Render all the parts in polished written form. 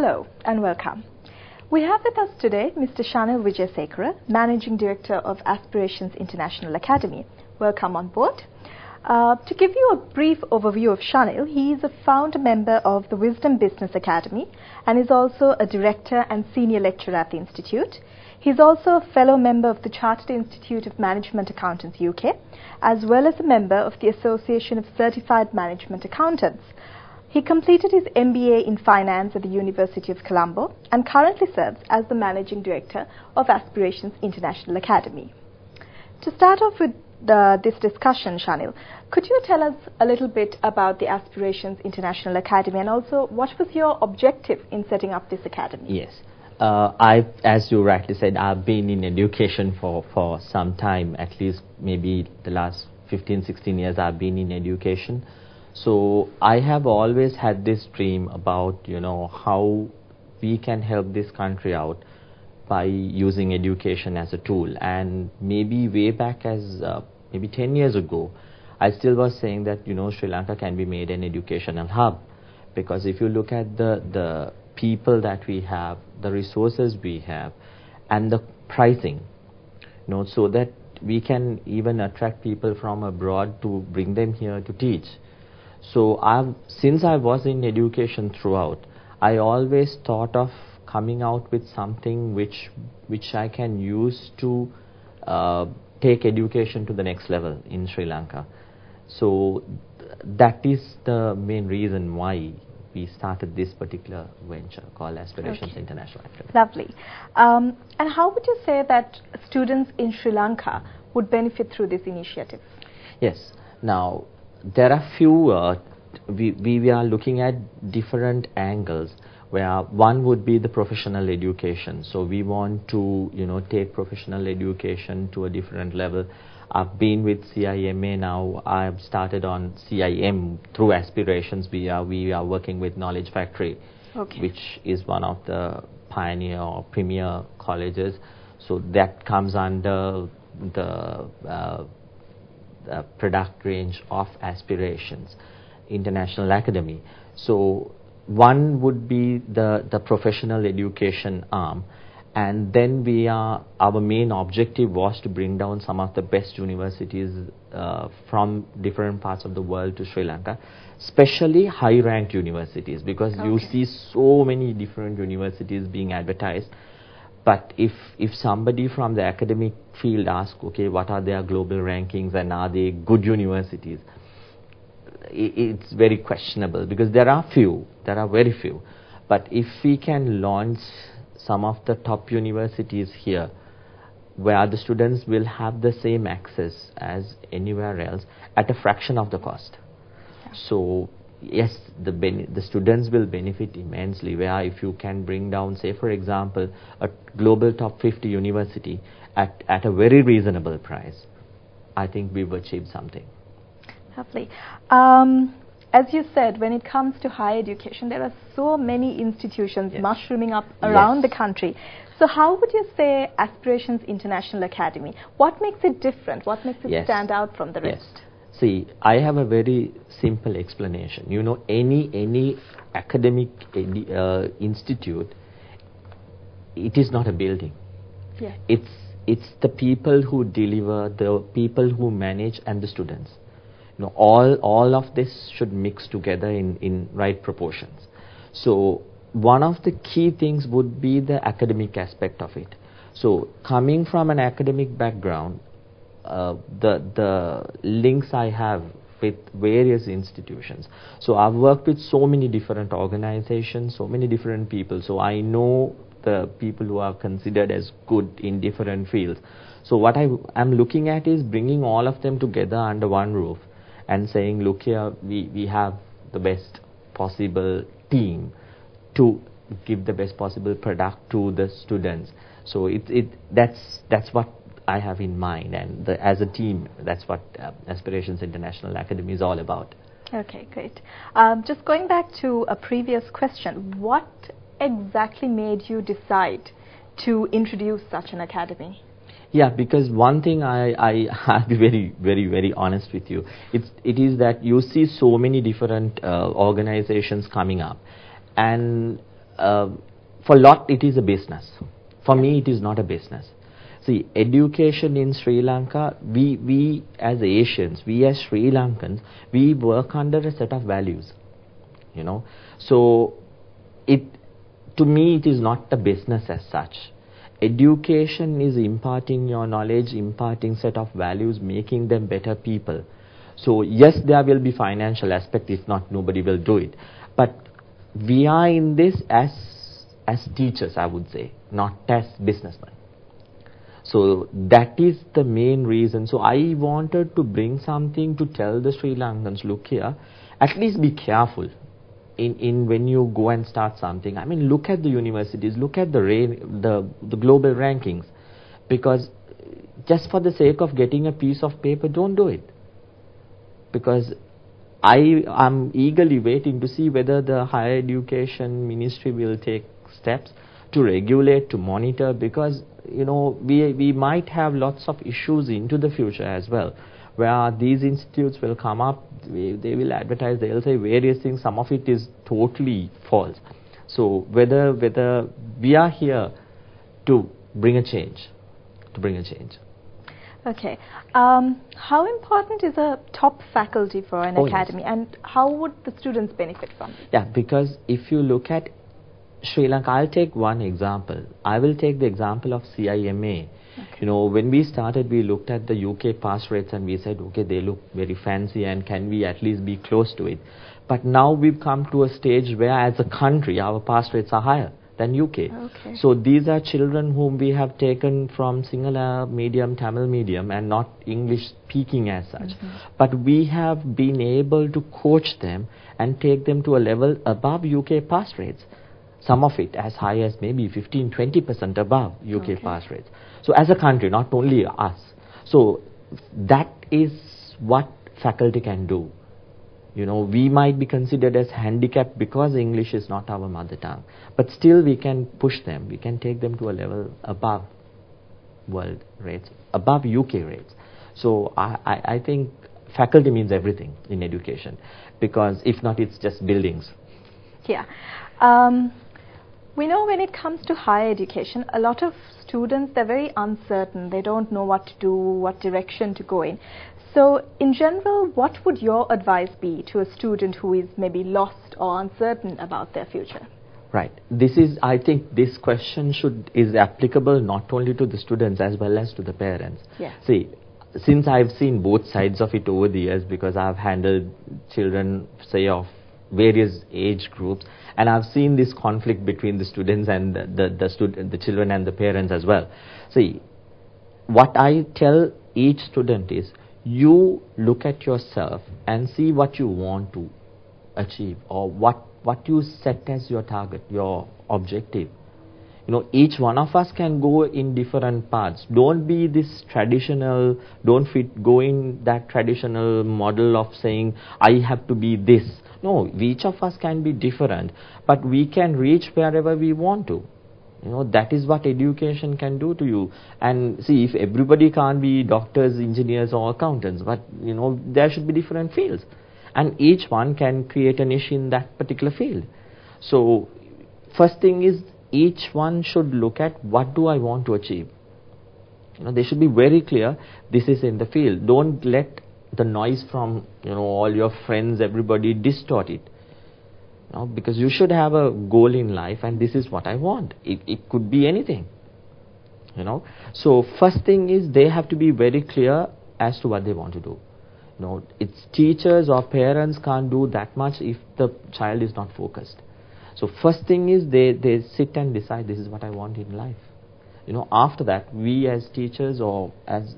Hello and welcome. We have with us today Mr. Shanil Jayasekara, Managing Director of Aspirations International Academy. Welcome on board. To give you a brief overview of Shanil, he is a founder member of the Wisdom Business Academy and is also a director and senior lecturer at the Institute. He is also a fellow member of the Chartered Institute of Management Accountants UK, as well as a member of the Association of Certified Management Accountants. He completed his MBA in Finance at the University of Colombo and currently serves as the Managing Director of Aspirations International Academy. To start off with this discussion, Shanil, could you tell us a little bit about the Aspirations International Academy and also what was your objective in setting up this academy? Yes. As you rightly said, I've been in education for some time, at least maybe the last 15, 16 years I've been in education. So I have always had this dream about, how we can help this country out by using education as a tool. And maybe way back as maybe 10 years ago, I still was saying that, Sri Lanka can be made an educational hub. Because if you look at the people that we have, the resources we have, and the pricing, so that we can even attract people from abroad to bring them here to teach. So since I was in education throughout, I always thought of coming out with something which I can use to take education to the next level in Sri Lanka. So that is the main reason why we started this particular venture called Aspirations International Academy. Lovely. And how would you say that students in Sri Lanka would benefit through this initiative? Yes. Now, there are few, we are looking at different angles, where one would be the professional education. So we want to, take professional education to a different level. I've been with CIMA now. I've started on CIM through Aspirations. We are working with Knowledge Factory, which is one of the pioneer or premier colleges. So that comes under the product range of Aspirations International Academy. So one would be the professional education arm, and then our main objective was to bring down some of the best universities from different parts of the world to Sri Lanka, especially high ranked universities, because you see so many different universities being advertised. But if somebody from the academic field asks, okay, what are their global rankings and are they good universities, it's very questionable, because there are very few. But if we can launch some of the top universities here, where the students will have the same access as anywhere else at a fraction of the cost. So yes, the students will benefit immensely, where if you can bring down, say for example, a global top 50 university at a very reasonable price, I think we've achieved something. Lovely. As you said, when it comes to higher education, there are so many institutions mushrooming up around the country. So how would you say Aspirations International Academy? What makes it different? What makes it stand out from the rest? See, I have a very simple explanation. Any academic institute, it is not a building. Yeah. It's the people who deliver, the people who manage, and the students. All of this should mix together in right proportions. So one of the key things would be the academic aspect of it. So coming from an academic background, the links I have with various institutions. So I've worked with so many different organizations, so many different people. So I know the people who are considered as good in different fields. So what I'm looking at is bringing all of them together under one roof and saying, look here, we have the best possible team to give the best possible product to the students. So that's what I have in mind, and as a team, that's what Aspirations International Academy is all about. Okay, great. Just going back to a previous question, what exactly made you decide to introduce such an academy? Yeah, because one thing I'll be very honest with you. It is that you see so many different organizations coming up, and for lot it is a business. For me, it is not a business. See, education in Sri Lanka, we as Asians, we as Sri Lankans, we work under a set of values, you know. So, to me, it is not a business as such. Education is imparting your knowledge, imparting set of values, making them better people. So, yes, there will be financial aspect, if not, nobody will do it. But we are in this as teachers, I would say, not as businessmen. So that is the main reason. So I wanted to bring something to tell the Sri Lankans, look here, at least be careful in when you go and start something. I mean, look at the universities, look at the global rankings, because just for the sake of getting a piece of paper, don't do it. Because I am eagerly waiting to see whether the higher education ministry will take steps to regulate, to monitor, because you know we might have lots of issues into the future as well, where these institutes will come up, they will advertise, they'll say various things, some of it is totally false. So whether we are here to bring a change, Okay. How important is a top faculty for an academy, yes. and how would the students benefit from it? Yeah, because if you look at Sri Lanka, I'll take one example. I will take the example of CIMA. Okay. You know, when we started, we looked at the UK pass rates and we said, okay, they look very fancy and can we at least be close to it? But now we've come to a stage where as a country, our pass rates are higher than UK. Okay. So these are children whom we have taken from Sinhala medium, Tamil medium and not English speaking as such. But we have been able to coach them and take them to a level above UK pass rates. Some of it as high as maybe 15-20% above UK pass rates. So as a country, not only us. So that is what faculty can do. You know, we might be considered as handicapped because English is not our mother tongue. But still we can push them. We can take them to a level above world rates, above UK rates. So I think faculty means everything in education. Because if not, it's just buildings. Yeah. We know when it comes to higher education, a lot of students, they're very uncertain. They don't know what to do, what direction to go in. So, in general, what would your advice be to a student who is maybe lost or uncertain about their future? Right. I think this question is applicable not only to the students as well as to the parents. Yeah. See, since I've seen both sides of it over the years, because I've handled children, say, of various age groups, and I've seen this conflict between the students and the children and the parents as well. See, what I tell each student is, you look at yourself and see what you want to achieve, or what you set as your target, your objective. You know, each one of us can go in different paths. Don't be this traditional, go in that traditional model of saying, I have to be this. No, each of us can be different, but we can reach wherever we want to. You know, that is what education can do to you. And see, if everybody can't be doctors, engineers or accountants, but you know, there should be different fields. And each one can create a niche in that particular field. So, first thing is, each one should look at what do I want to achieve. You know, they should be very clear, this is in the field. Don't let the noise from, you know, all your friends, everybody distort it. You know, because you should have a goal in life, and this is what I want. It could be anything. You know. So first thing is, they have to be very clear as to what they want to do. You know, it's teachers or parents can't do that much if the child is not focused. So first thing is, they sit and decide, this is what I want in life. You know, after that, we as teachers or as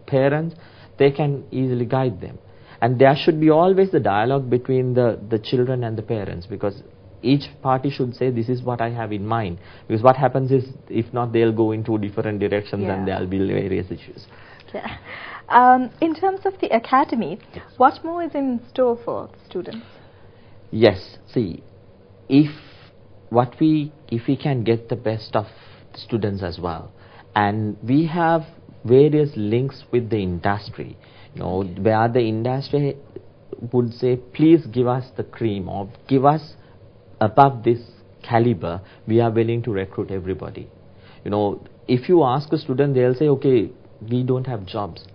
parents, they can easily guide them. And there should be always the dialogue between the children and the parents, because each party should say, this is what I have in mind. Because what happens is, if not, they'll go into different directions and there'll be various issues. Yeah. In terms of the academy, what more is in store for students? Yes. See, if we can get the best of students as well, and we have various links with the industry, you know, where the industry would say, please give us the cream, or give us above this caliber, we are willing to recruit everybody. You know, if you ask a student, they'll say, okay, we don't have jobs.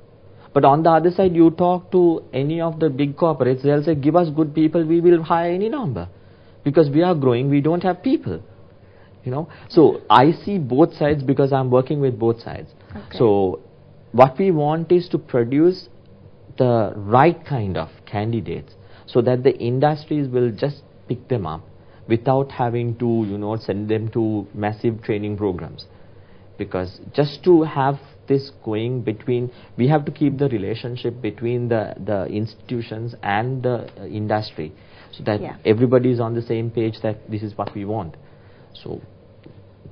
But on the other side, you talk to any of the big corporates, they'll say, give us good people, we will hire any number. Because we are growing, we don't have people. You know, so I see both sides because I'm working with both sides. Okay. So what we want is to produce the right kind of candidates so that the industries will just pick them up without having to, you know, send them to massive training programs. Because just to have this going between, we have to keep the relationship between the institutions and the industry so that everybody is on the same page that this is what we want. So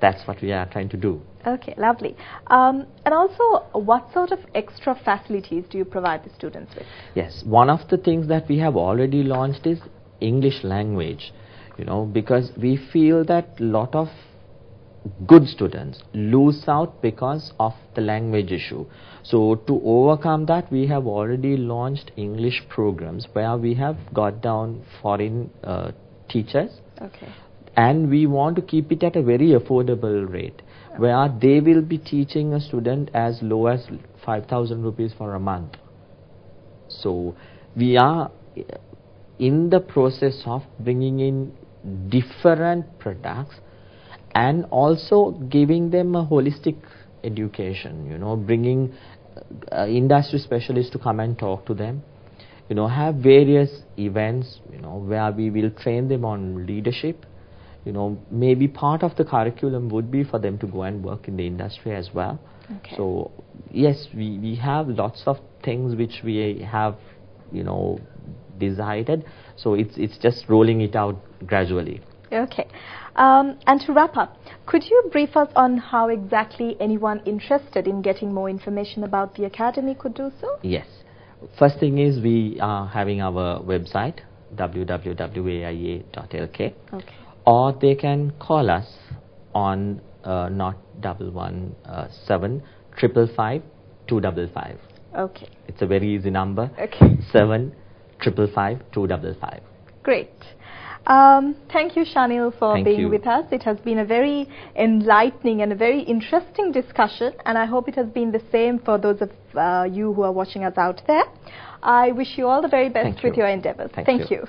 that's what we are trying to do. Okay, lovely. And also, what sort of extra facilities do you provide the students with? Yes, one of the things that we have already launched is English language, you know, because we feel that a lot of good students lose out because of the language issue. So to overcome that, we have already launched English programs where we have got down foreign teachers. Okay. And we want to keep it at a very affordable rate, where they will be teaching a student as low as 5,000 rupees for a month. So we are in the process of bringing in different products and also giving them a holistic education, you know, bringing industry specialists to come and talk to them, you know, have various events, you know, where we will train them on leadership. You know, maybe part of the curriculum would be for them to go and work in the industry as well. Okay. So, yes, we have lots of things which we have, you know, decided. So, it's just rolling it out gradually. Okay. And to wrap up, could you brief us on how exactly anyone interested in getting more information about the Academy could do so? Yes. First thing is we are having our website, www.aia.lk. Okay. Or they can call us on 0117 555 255. Okay. It's a very easy number. Okay. 7 555 255. Great. Thank you, Shanil, for being with us. It has been a very enlightening and a very interesting discussion, and I hope it has been the same for those of you who are watching us out there. I wish you all the very best with your endeavors. Thank you.